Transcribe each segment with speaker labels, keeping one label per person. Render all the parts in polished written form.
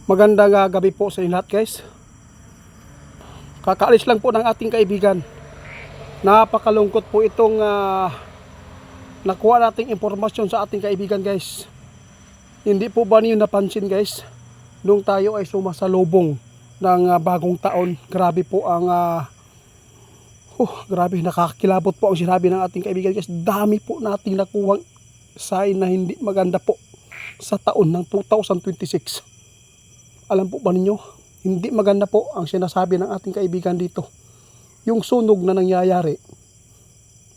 Speaker 1: Magandang gabi po sa inyo lahat, guys. Kakaalis lang po ng ating kaibigan. Napakalungkot po itong nakuha nating impormasyon sa ating kaibigan, guys. Hindi po ba niyo napansin, guys? Nung tayo ay sumasalubong ng bagong taon, grabe po ang grabe, nakakakilabot po ang sinabi ng ating kaibigan, guys. Dami po nating nakuhang sign na hindi maganda po sa taon ng 2026. Alam po ba ninyo, hindi maganda po ang sinasabi ng ating kaibigan dito. Yung sunog na nangyayari,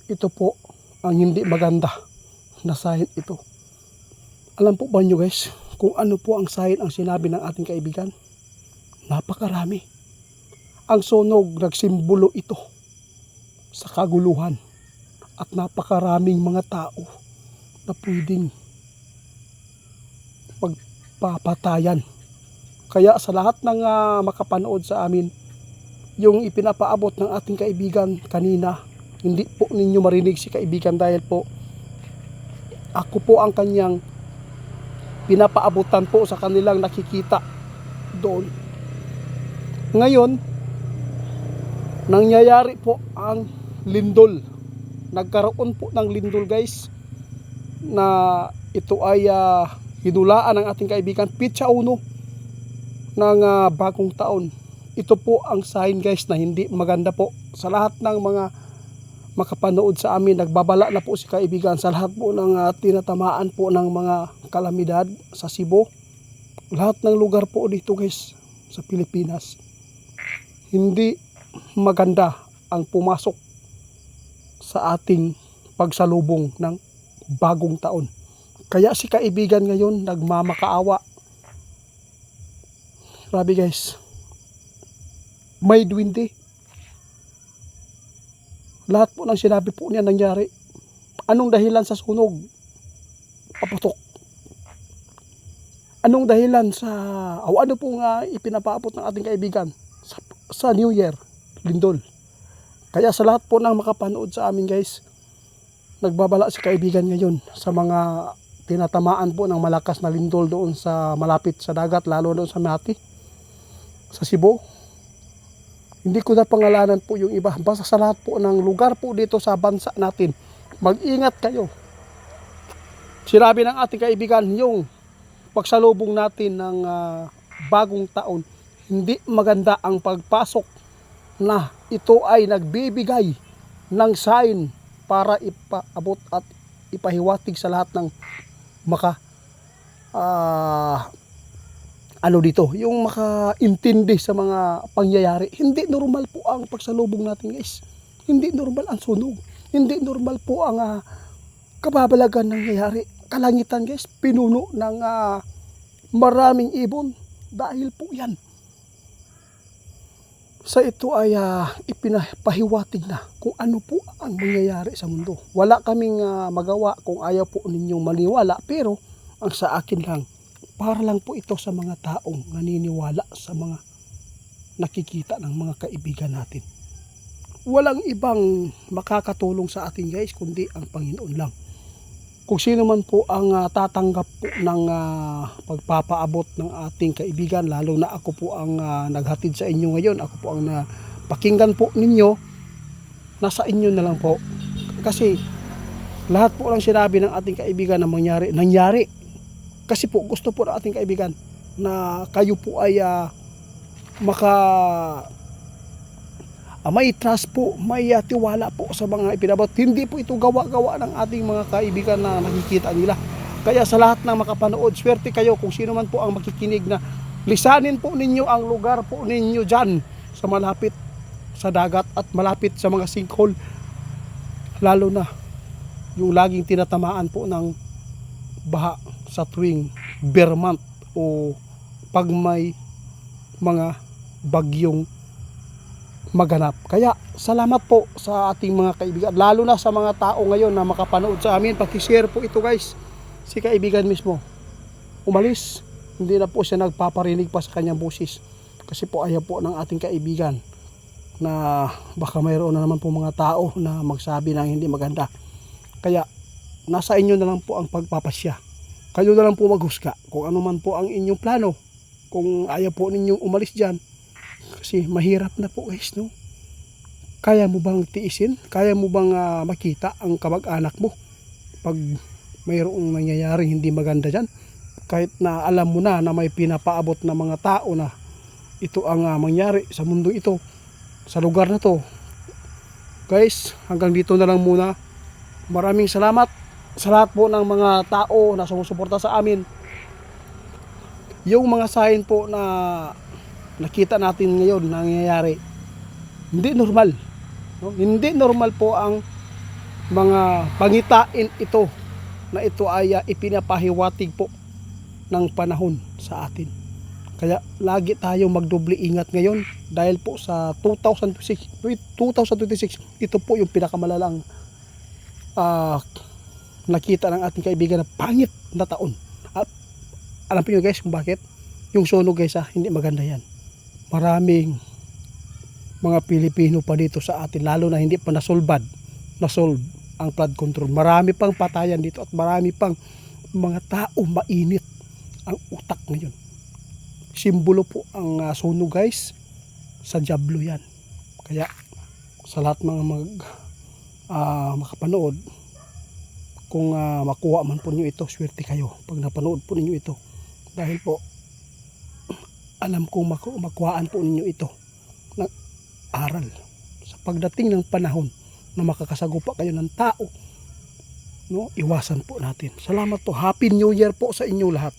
Speaker 1: ito po ang hindi maganda na sign ito. Alam po ba nyo, guys, kung ano po ang sign ang sinabi ng ating kaibigan? Napakarami. Ang sunog, nagsimbolo ito sa kaguluhan at napakaraming mga tao na pwedeng magpapatayan. Kaya sa lahat ng makapanood sa amin, yung ipinapaabot ng ating kaibigan kanina, hindi po ninyo marinig si kaibigan dahil po ako po ang kanyang pinapaabutan po sa kanilang nakikita doon. Ngayon, nangyayari po ang lindol. Nagkaroon po ng lindol, guys, na ito ay hinulaan ng ating kaibigan Pitsa 1 ng bagong taon. Ito po ang sign, guys, na hindi maganda po. Sa lahat ng mga makapanood sa amin, nagbabala na po si kaibigan sa lahat po ng tinatamaan po ng mga kalamidad sa Cebu. Lahat ng lugar po dito, guys, sa Pilipinas. Hindi maganda ang pumasok sa ating pagsalubong ng bagong taon. Kaya si kaibigan ngayon nagmamakaawa. Grabe, guys, may duwindi. Lahat po ng sinabi po niya nangyari. Anong dahilan sa sunog? Paputok. Anong dahilan sa ano pong ipinapaabot ng ating kaibigan sa New Year? Lindol. Kaya sa lahat po ng makapanood sa amin, guys, nagbabala si kaibigan ngayon sa mga tinatamaan po ng malakas na lindol doon sa malapit sa dagat, lalo doon sa Mati, sa Cebu. Hindi ko na pangalanan po yung iba. Basta sa lahat po ng lugar po dito sa bansa natin, mag-ingat kayo. Sinabi ng ating kaibigan, yung pagsalubong natin ng bagong taon, hindi maganda ang pagpasok na ito ay nagbibigay ng sign para ipaabot at ipahiwatig sa lahat ng dito, yung makaintindi sa mga pangyayari. Hindi normal po ang pagsalubong natin, guys. Hindi normal ang sunog. Hindi normal po ang kababalagan nangyayari. Kalangitan, guys, pinuno ng maraming ibon. Dahil po yan sa ito ay ipinapahiwatig na kung ano po ang mangyayari sa mundo. Wala kaming magawa kung ayaw po ninyong maniwala, pero ang sa akin lang, para lang po ito sa mga taong naniniwala sa mga nakikita ng mga kaibigan natin. Walang ibang makakatulong sa atin, guys, kundi ang Panginoon lang. Kung sino man po ang tatanggap po ng pagpapaabot ng ating kaibigan, lalo na ako po ang naghatid sa inyo ngayon, ako po ang napakinggan po ninyo, nasa inyo na lang po. Kasi lahat po lang sinabi ng ating kaibigan na nangyari. Kasi po gusto po ng ating kaibigan na kayo po ay may trust po, may tiwala po sa mga ipinabot. Hindi po ito gawa-gawa ng ating mga kaibigan na nakikita nila. Kaya sa lahat ng makapanood, swerte kayo kung sino man po ang makikinig na lisanin po ninyo ang lugar po ninyo dyan sa malapit sa dagat at malapit sa mga sinkhole. Lalo na yung laging tinatamaan po ng baha sa tuwing bear month o pag may mga bagyong maganap. Kaya salamat po sa ating mga kaibigan, lalo na sa mga tao ngayon na makapanood sa amin. Paki-share po ito, guys. Si kaibigan mismo umalis, hindi na po siya nagpaparinig pa sa kanyang boses kasi po ayaw po ng ating kaibigan na baka mayroon na naman po mga tao na magsabi ng hindi maganda. Kaya nasa inyo na lang po ang pagpapasya. Kayo na lang po maghusga kung ano man po ang inyong plano kung ayaw po ninyong umalis dyan, kasi mahirap na po guys, no? Kaya mo bang tiisin? Kaya mo bang makita ang kamag-anak mo pag mayroong nangyayaring hindi maganda dyan? Kahit na alam mo na may pinapaabot na mga tao na ito ang mangyari sa mundo ito, sa lugar na to. Guys, hanggang dito na lang muna. Maraming salamat sa lahat po ng mga tao na sumusuporta sa amin. Yung mga sign po na nakita natin ngayon na nangyayari, hindi normal, no? Hindi normal po ang mga pangitain ito na ito ay ipinapahiwatig po ng panahon sa atin. Kaya lagi tayong magdoble ingat ngayon dahil po sa 2026 ito po yung pinakamalalang nakita ng ating kaibigan na pangit na taon. At alam niyo guys kung bakit? Yung sunog guys, hindi maganda yan. Maraming mga Pilipino pa dito sa atin, lalo na hindi pa nasolve ang flood control. Marami pang patayan dito at marami pang mga tao mainit ang utak ngayon. Simbolo po ang sunog guys, sa Diablo yan. Kaya sa lahat mga makapanood, kung makuha man po ninyo ito, swerte kayo pag napanood po ninyo ito. Dahil po alam kong makuhaan po ninyo ito ng aral sa pagdating ng panahon na makakasagupa kayo ng tao, no? Iwasan po natin. Salamat po. Happy New Year po sa inyo lahat.